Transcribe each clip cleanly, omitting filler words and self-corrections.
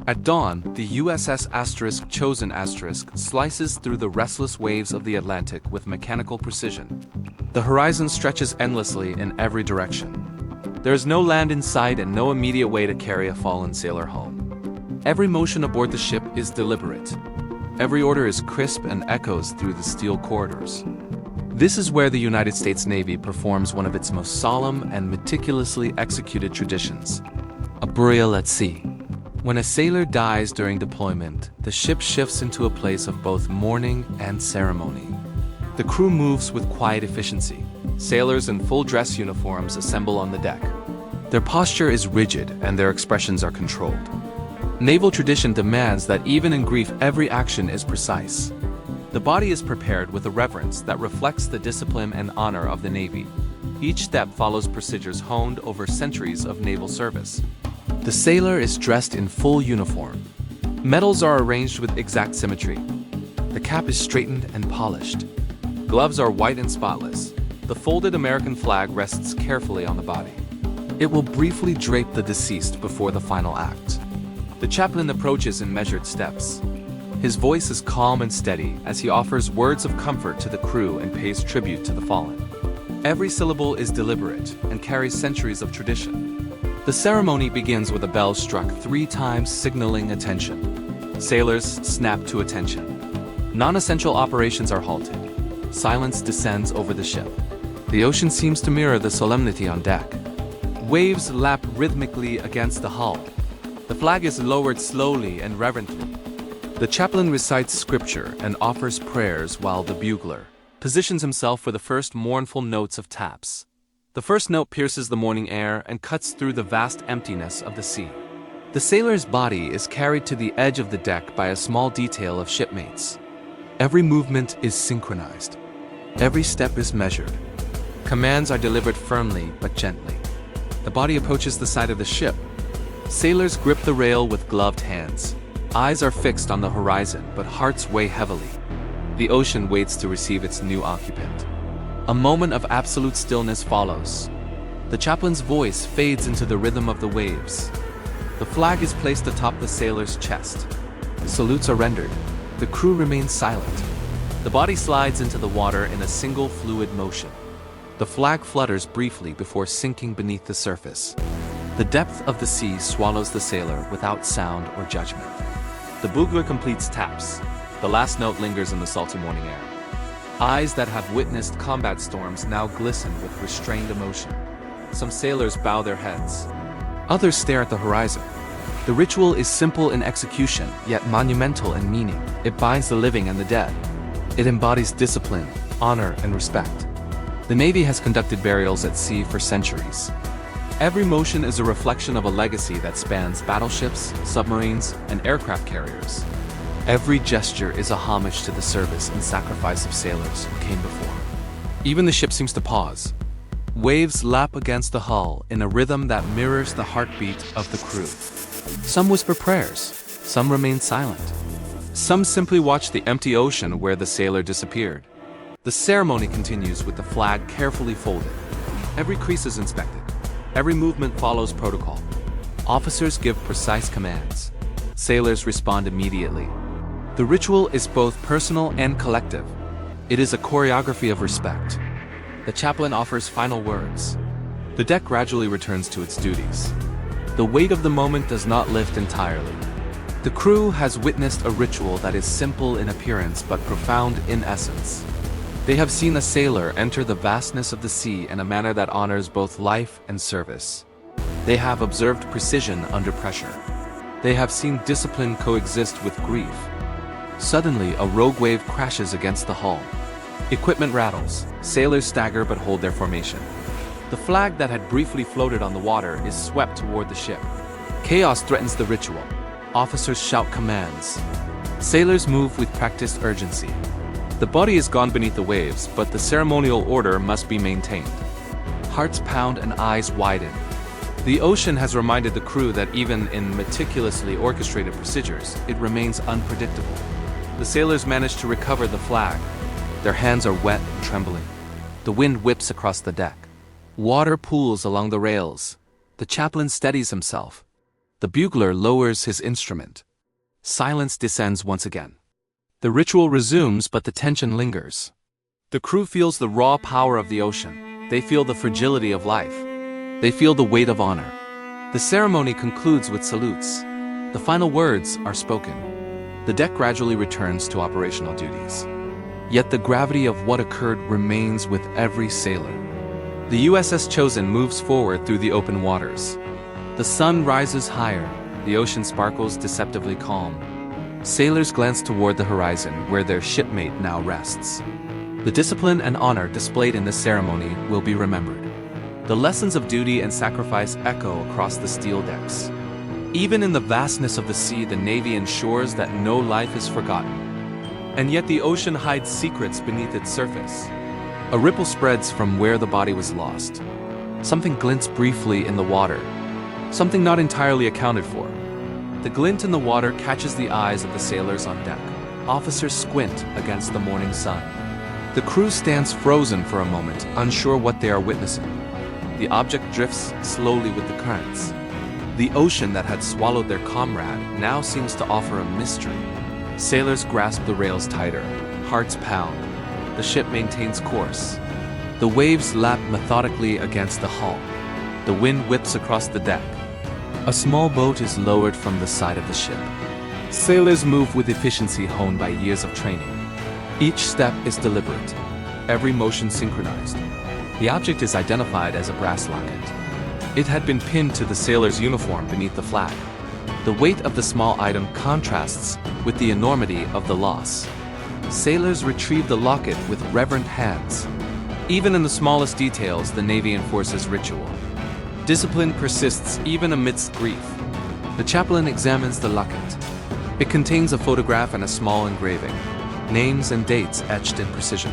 At dawn, the USS Chosen slices through the restless waves of the Atlantic with mechanical precision. The horizon stretches endlessly in every direction. There is no land in sight and no immediate way to carry a fallen sailor home. Every motion aboard the ship is deliberate. Every order is crisp and echoes through the steel corridors. This is where the United States Navy performs one of its most solemn and meticulously executed traditions: a burial at sea. When a sailor dies during deployment, the ship shifts into a place of both mourning and ceremony. The crew moves with quiet efficiency. Sailors in full dress uniforms assemble on the deck. Their posture is rigid and their expressions are controlled. Naval tradition demands that even in grief, every action is precise. The body is prepared with a reverence that reflects the discipline and honor of the Navy. Each step follows procedures honed over centuries of naval service. The sailor is dressed in full uniform. Medals are arranged with exact symmetry. The cap is straightened and polished. Gloves are white and spotless. The folded American flag rests carefully on the body. It will briefly drape the deceased before the final act. The chaplain approaches in measured steps. His voice is calm and steady as he offers words of comfort to the crew and pays tribute to the fallen. Every syllable is deliberate and carries centuries of tradition. The ceremony begins with a bell struck 3 times, signaling attention. Sailors snap to attention. Non-essential operations are halted. Silence descends over the ship. The ocean seems to mirror the solemnity on deck. Waves lap rhythmically against the hull. The flag is lowered slowly and reverently. The chaplain recites scripture and offers prayers while the bugler positions himself for the first mournful notes of taps. The first note pierces the morning air and cuts through the vast emptiness of the sea. The sailor's body is carried to the edge of the deck by a small detail of shipmates. Every movement is synchronized. Every step is measured. Commands are delivered firmly but gently. The body approaches the side of the ship. Sailors grip the rail with gloved hands. Eyes are fixed on the horizon, but hearts weigh heavily. The ocean waits to receive its new occupant. A moment of absolute stillness follows. The chaplain's voice fades into the rhythm of the waves. The flag is placed atop the sailor's chest. Salutes are rendered. The crew remains silent. The body slides into the water in a single fluid motion. The flag flutters briefly before sinking beneath the surface. The depth of the sea swallows the sailor without sound or judgment. The bugler completes taps. The last note lingers in the salty morning air. Eyes that have witnessed combat storms now glisten with restrained emotion. Some sailors bow their heads. Others stare at the horizon. The ritual is simple in execution, yet monumental in meaning. It binds the living and the dead. It embodies discipline, honor, and respect. The Navy has conducted burials at sea for centuries. Every motion is a reflection of a legacy that spans battleships, submarines, and aircraft carriers. Every gesture is a homage to the service and sacrifice of sailors who came before. Even the ship seems to pause. Waves lap against the hull in a rhythm that mirrors the heartbeat of the crew. Some whisper prayers, some remain silent. Some simply watch the empty ocean where the sailor disappeared. The ceremony continues with the flag carefully folded. Every crease is inspected. Every movement follows protocol. Officers give precise commands. Sailors respond immediately. The ritual is both personal and collective. It is a choreography of respect. The chaplain offers final words. The deck gradually returns to its duties. The weight of the moment does not lift entirely. The crew has witnessed a ritual that is simple in appearance but profound in essence. They have seen a sailor enter the vastness of the sea in a manner that honors both life and service. They have observed precision under pressure. They have seen discipline coexist with grief. Suddenly, a rogue wave crashes against the hull. Equipment rattles. Sailors stagger but hold their formation. The flag that had briefly floated on the water is swept toward the ship. Chaos threatens the ritual. Officers shout commands. Sailors move with practiced urgency. The body is gone beneath the waves, but the ceremonial order must be maintained. Hearts pound and eyes widen. The ocean has reminded the crew that even in meticulously orchestrated procedures, it remains unpredictable. The sailors manage to recover the flag. Their hands are wet and trembling. The wind whips across the deck. Water pools along the rails. The chaplain steadies himself. The bugler lowers his instrument. Silence descends once again. The ritual resumes, but the tension lingers. The crew feels the raw power of the ocean. They feel the fragility of life. They feel the weight of honor. The ceremony concludes with salutes. The final words are spoken. The deck gradually returns to operational duties. Yet the gravity of what occurred remains with every sailor. The USS Chosen moves forward through the open waters. The sun rises higher. The ocean sparkles deceptively calm. Sailors glance toward the horizon where their shipmate now rests. The discipline and honor displayed in this ceremony will be remembered. The lessons of duty and sacrifice echo across the steel decks. Even in the vastness of the sea, the Navy ensures that no life is forgotten. And yet the ocean hides secrets beneath its surface. A ripple spreads from where the body was lost. Something glints briefly in the water. Something not entirely accounted for. The glint in the water catches the eyes of the sailors on deck. Officers squint against the morning sun. The crew stands frozen for a moment, unsure what they are witnessing. The object drifts slowly with the currents. The ocean that had swallowed their comrade now seems to offer a mystery. Sailors grasp the rails tighter, hearts pound. The ship maintains course. The waves lap methodically against the hull. The wind whips across the deck. A small boat is lowered from the side of the ship. Sailors move with efficiency honed by years of training. Each step is deliberate, every motion synchronized. The object is identified as a brass locket. It had been pinned to the sailor's uniform beneath the flag. The weight of the small item contrasts with the enormity of the loss. Sailors retrieve the locket with reverent hands. Even in the smallest details, the Navy enforces ritual. Discipline persists even amidst grief. The chaplain examines the locket. It contains a photograph and a small engraving, names and dates etched in precision.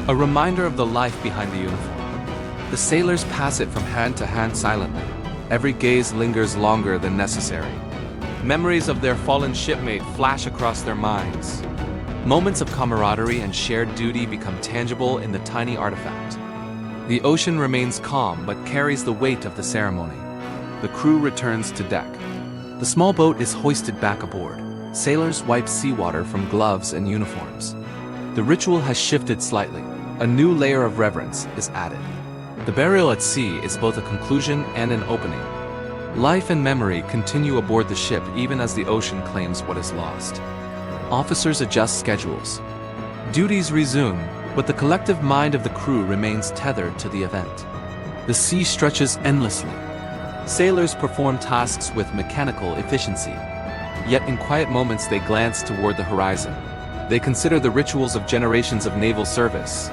A reminder of the life behind the uniform. The sailors pass it from hand to hand silently. Every gaze lingers longer than necessary. Memories of their fallen shipmate flash across their minds. Moments of camaraderie and shared duty become tangible in the tiny artifact. The ocean remains calm but carries the weight of the ceremony. The crew returns to deck. The small boat is hoisted back aboard. Sailors wipe seawater from gloves and uniforms. The ritual has shifted slightly. A new layer of reverence is added. The burial at sea is both a conclusion and an opening. Life and memory continue aboard the ship even as the ocean claims what is lost. Officers adjust schedules. Duties resume, but the collective mind of the crew remains tethered to the event. The sea stretches endlessly. Sailors perform tasks with mechanical efficiency. Yet in quiet moments they glance toward the horizon. They consider the rituals of generations of naval service.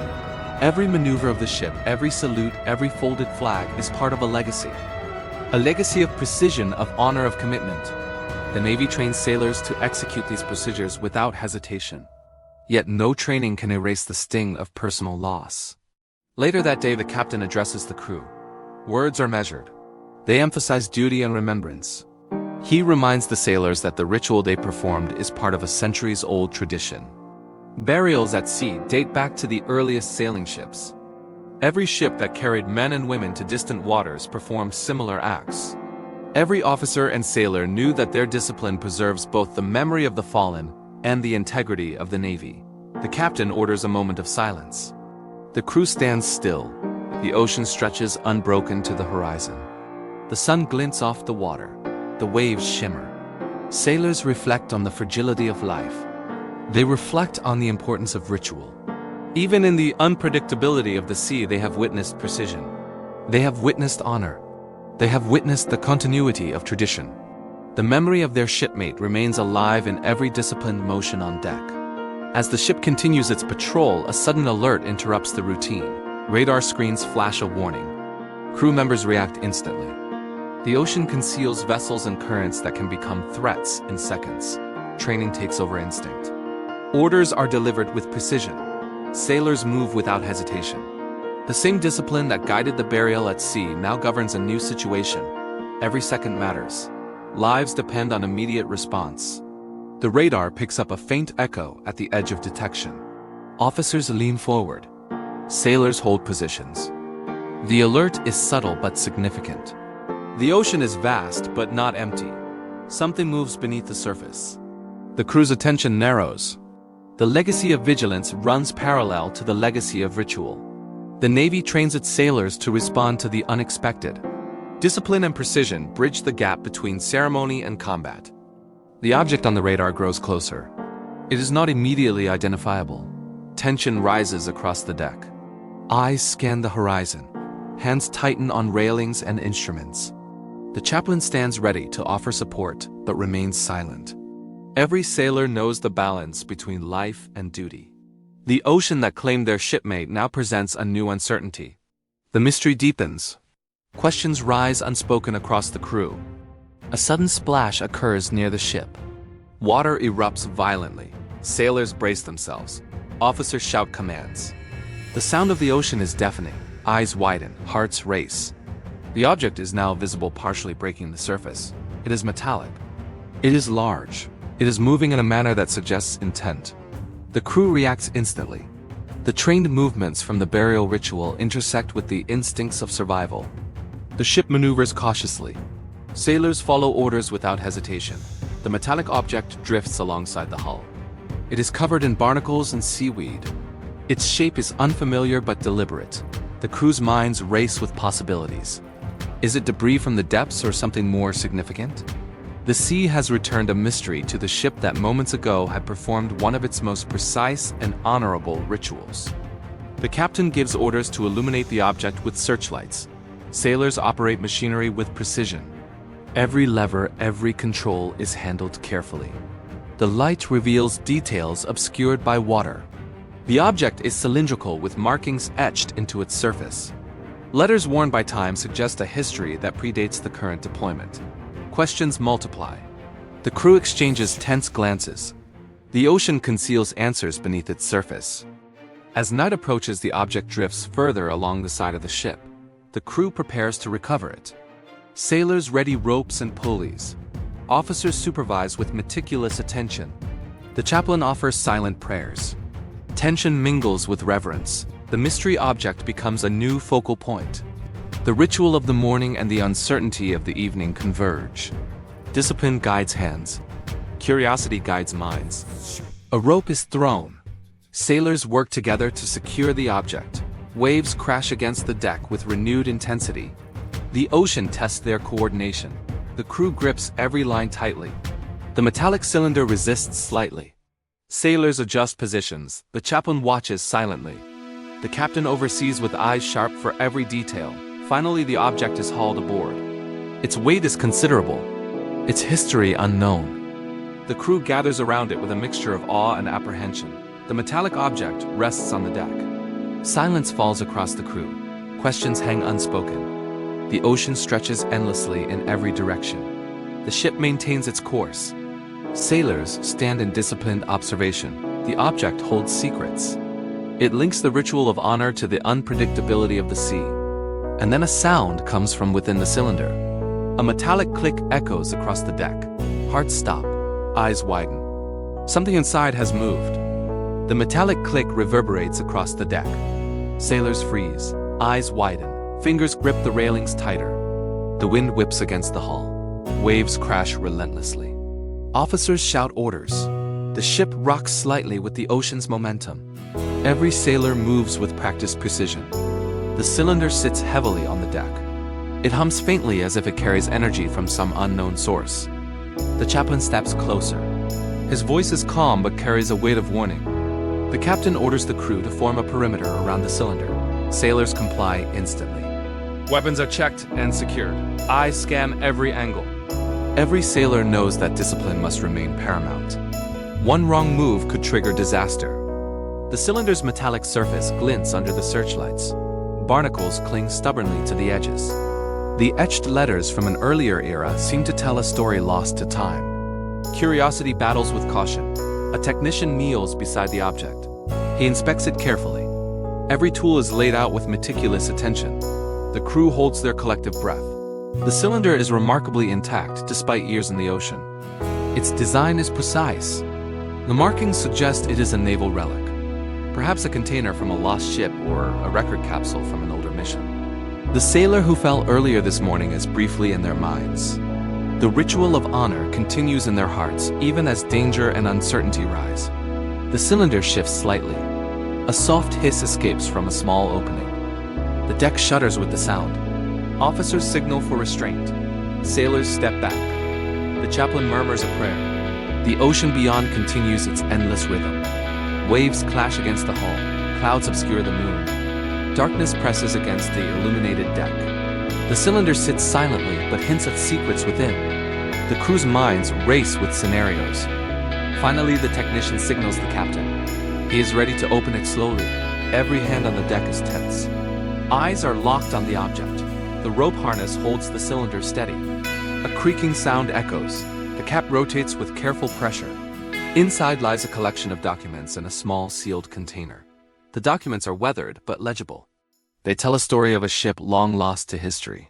Every maneuver of the ship, every salute, every folded flag is part of a legacy. A legacy of precision, of honor, of commitment. The Navy trains sailors to execute these procedures without hesitation. Yet no training can erase the sting of personal loss. Later that day, the captain addresses the crew. Words are measured. They emphasize duty and remembrance. He reminds the sailors that the ritual they performed is part of a centuries-old tradition. Burials at sea date back to the earliest sailing ships. Every ship that carried men and women to distant waters performed similar acts. Every officer and sailor knew that their discipline preserves both the memory of the fallen and the integrity of the Navy. The captain orders a moment of silence. The crew stands still. The ocean stretches unbroken to the horizon. The sun glints off the water. The waves shimmer. Sailors reflect on the fragility of life. They reflect on the importance of ritual. Even in the unpredictability of the sea, they have witnessed precision. They have witnessed honor. They have witnessed the continuity of tradition. The memory of their shipmate remains alive in every disciplined motion on deck. As the ship continues its patrol, a sudden alert interrupts the routine. Radar screens flash a warning. Crew members react instantly. The ocean conceals vessels and currents that can become threats in seconds. Training takes over instinct. Orders are delivered with precision. Sailors move without hesitation. The same discipline that guided the burial at sea now governs a new situation. Every second matters. Lives depend on immediate response. The radar picks up a faint echo at the edge of detection. Officers lean forward. Sailors hold positions. The alert is subtle but significant. The ocean is vast but not empty. Something moves beneath the surface. The crew's attention narrows. The legacy of vigilance runs parallel to the legacy of ritual. The Navy trains its sailors to respond to the unexpected. Discipline and precision bridge the gap between ceremony and combat. The object on the radar grows closer. It is not immediately identifiable. Tension rises across the deck. Eyes scan the horizon. Hands tighten on railings and instruments. The chaplain stands ready to offer support, but remains silent. Every sailor knows the balance between life and duty. The ocean that claimed their shipmate now presents a new uncertainty. The mystery deepens. Questions rise unspoken across the crew. A sudden splash occurs near the ship. Water erupts violently. Sailors brace themselves. Officers shout commands. The sound of the ocean is deafening. Eyes widen, hearts race. The object is now visible, partially breaking the surface. It is metallic. It is large. It is moving in a manner that suggests intent. The crew reacts instantly. The trained movements from the burial ritual intersect with the instincts of survival. The ship maneuvers cautiously. Sailors follow orders without hesitation. The metallic object drifts alongside the hull. It is covered in barnacles and seaweed. Its shape is unfamiliar but deliberate. The crew's minds race with possibilities. Is it debris from the depths or something more significant? The sea has returned a mystery to the ship that moments ago had performed one of its most precise and honorable rituals. The captain gives orders to illuminate the object with searchlights. Sailors operate machinery with precision. Every lever, every control is handled carefully. The light reveals details obscured by water. The object is cylindrical with markings etched into its surface. Letters worn by time suggest a history that predates the current deployment. Questions multiply. The crew exchanges tense glances. The ocean conceals answers beneath its surface. As night approaches, the object drifts further along the side of the ship. The crew prepares to recover it. Sailors ready ropes and pulleys. Officers supervise with meticulous attention. The chaplain offers silent prayers. Tension mingles with reverence. The mystery object becomes a new focal point. The ritual of the morning and the uncertainty of the evening converge. Discipline guides hands. Curiosity guides minds. A rope is thrown. Sailors work together to secure the object. Waves crash against the deck with renewed intensity. The ocean tests their coordination. The crew grips every line tightly. The metallic cylinder resists slightly. Sailors adjust positions. The chaplain watches silently. The captain oversees with eyes sharp for every detail. Finally, the object is hauled aboard. Its weight is considerable. Its history unknown. The crew gathers around it with a mixture of awe and apprehension. The metallic object rests on the deck. Silence falls across the crew. Questions hang unspoken. The ocean stretches endlessly in every direction. The ship maintains its course. Sailors stand in disciplined observation. The object holds secrets. It links the ritual of honor to the unpredictability of the sea. And then a sound comes from within the cylinder. A metallic click echoes across the deck. Hearts stop. Eyes widen. Something inside has moved. The metallic click reverberates across the deck. Sailors freeze. Eyes widen. Fingers grip the railings tighter. The wind whips against the hull. Waves crash relentlessly. Officers shout orders. The ship rocks slightly with the ocean's momentum. Every sailor moves with practiced precision. The cylinder sits heavily on the deck. It hums faintly as if it carries energy from some unknown source. The chaplain steps closer. His voice is calm but carries a weight of warning. The captain orders the crew to form a perimeter around the cylinder. Sailors comply instantly. Weapons are checked and secured. Eyes scan every angle. Every sailor knows that discipline must remain paramount. One wrong move could trigger disaster. The cylinder's metallic surface glints under the searchlights. Barnacles cling stubbornly to the edges. The etched letters from an earlier era seem to tell a story lost to time. Curiosity battles with caution. A technician kneels beside the object. He inspects it carefully. Every tool is laid out with meticulous attention. The crew holds their collective breath. The cylinder is remarkably intact despite years in the ocean. Its design is precise. The markings suggest it is a naval relic. Perhaps a container from a lost ship or a record capsule from an older mission. The sailor who fell earlier this morning is briefly in their minds. The ritual of honor continues in their hearts even as danger and uncertainty rise. The cylinder shifts slightly. A soft hiss escapes from a small opening. The deck shudders with the sound. Officers signal for restraint. Sailors step back. The chaplain murmurs a prayer. The ocean beyond continues its endless rhythm. Waves clash against the hull. Clouds obscure the moon. Darkness presses against the illuminated deck. The cylinder sits silently but hints at secrets within. The crew's minds race with scenarios. Finally, the technician signals the captain. He is ready to open it slowly. Every hand on the deck is tense. Eyes are locked on the object. The rope harness holds the cylinder steady. A creaking sound echoes. The cap rotates with careful pressure. Inside lies a collection of documents in a small sealed container. The documents are weathered but legible. They tell a story of a ship long lost to history.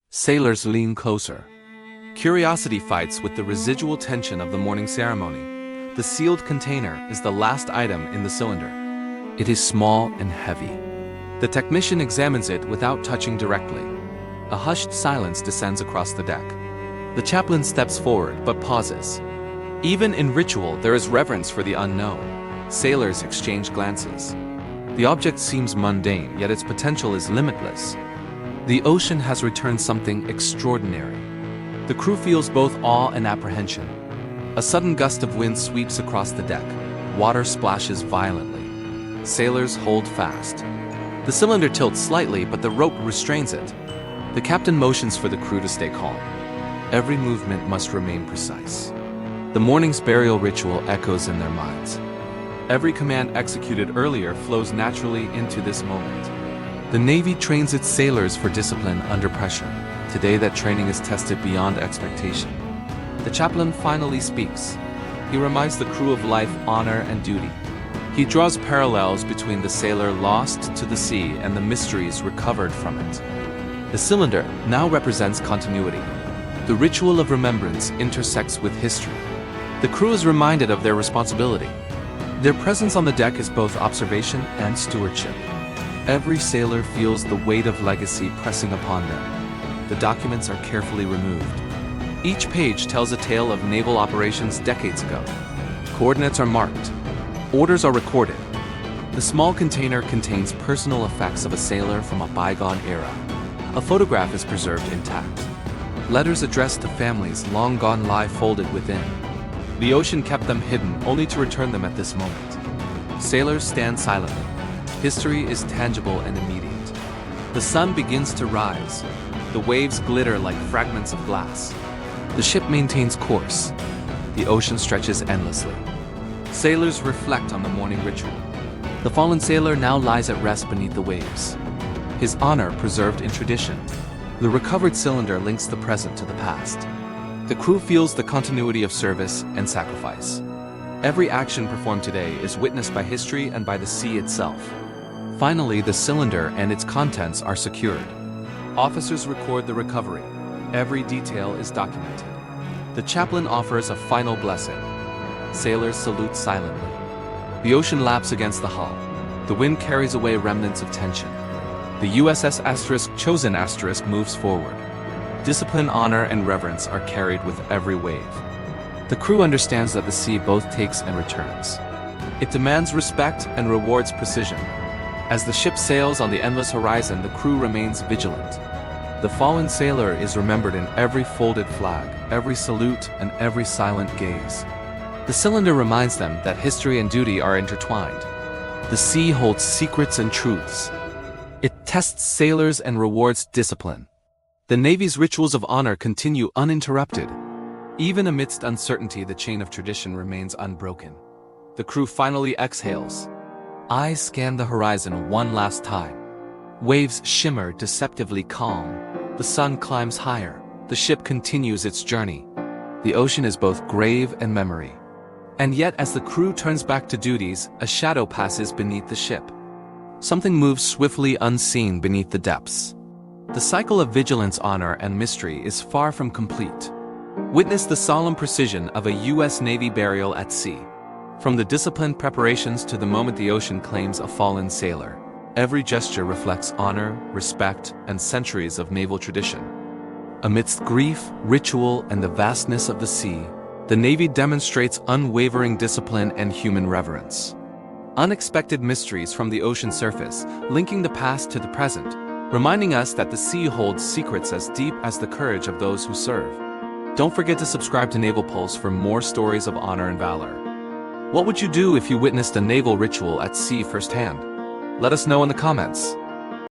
Sailors lean closer. Curiosity fights with the residual tension of the morning ceremony. The sealed container is the last item in the cylinder. It is small and heavy. The technician examines it without touching directly. A hushed silence descends across the deck. The chaplain steps forward but pauses. Even in ritual, there is reverence for the unknown. Sailors exchange glances. The object seems mundane, yet its potential is limitless. The ocean has returned something extraordinary. The crew feels both awe and apprehension. A sudden gust of wind sweeps across the deck. Water splashes violently. Sailors hold fast. The cylinder tilts slightly, but the rope restrains it. The captain motions for the crew to stay calm. Every movement must remain precise. The morning's burial ritual echoes in their minds. Every command executed earlier flows naturally into this moment. The Navy trains its sailors for discipline under pressure. Today that training is tested beyond expectation. The chaplain finally speaks. He reminds the crew of life, honor, and duty. He draws parallels between the sailor lost to the sea and the mysteries recovered from it. The cylinder now represents continuity. The ritual of remembrance intersects with history. The crew is reminded of their responsibility. Their presence on the deck is both observation and stewardship. Every sailor feels the weight of legacy pressing upon them. The documents are carefully removed. Each page tells a tale of naval operations decades ago. Coordinates are marked. Orders are recorded. The small container contains personal effects of a sailor from a bygone era. A photograph is preserved intact. Letters addressed to families long gone lie folded within. The ocean kept them hidden only to return them at this moment. Sailors stand silently. History is tangible and immediate. The sun begins to rise. The waves glitter like fragments of glass. The ship maintains course. The ocean stretches endlessly. Sailors reflect on the morning ritual. The fallen sailor now lies at rest beneath the waves. His honor preserved in tradition. The recovered cylinder links the present to the past. The crew feels the continuity of service and sacrifice. Every action performed today is witnessed by history and by the sea itself. Finally, the cylinder and its contents are secured. Officers record the recovery. Every detail is documented. The chaplain offers a final blessing. Sailors salute silently. The ocean laps against the hull. The wind carries away remnants of tension. The USS Chosen moves forward. Discipline, honor, and reverence are carried with every wave. The crew understands that the sea both takes and returns. It demands respect and rewards precision. As the ship sails on the endless horizon, the crew remains vigilant. The fallen sailor is remembered in every folded flag, every salute, and every silent gaze. The cylinder reminds them that history and duty are intertwined. The sea holds secrets and truths. It tests sailors and rewards discipline. The Navy's rituals of honor continue uninterrupted. Even amidst uncertainty, the chain of tradition remains unbroken. The crew finally exhales. Eyes scan the horizon one last time. Waves shimmer deceptively calm. The sun climbs higher. The ship continues its journey. The ocean is both grave and memory. And yet, as the crew turns back to duties, a shadow passes beneath the ship. Something moves swiftly unseen beneath the depths. The cycle of vigilance, honor, and mystery is far from complete. Witness the solemn precision of a U.S. Navy burial at sea. From the disciplined preparations to the moment the ocean claims a fallen sailor, every gesture reflects honor, respect, and centuries of naval tradition. Amidst grief, ritual, and the vastness of the sea, the Navy demonstrates unwavering discipline and human reverence. Unexpected mysteries from the ocean surface, linking the past to the present, reminding us that the sea holds secrets as deep as the courage of those who serve. Don't forget to subscribe to Naval Pulse for more stories of honor and valor. What would you do if you witnessed a naval ritual at sea firsthand? Let us know in the comments.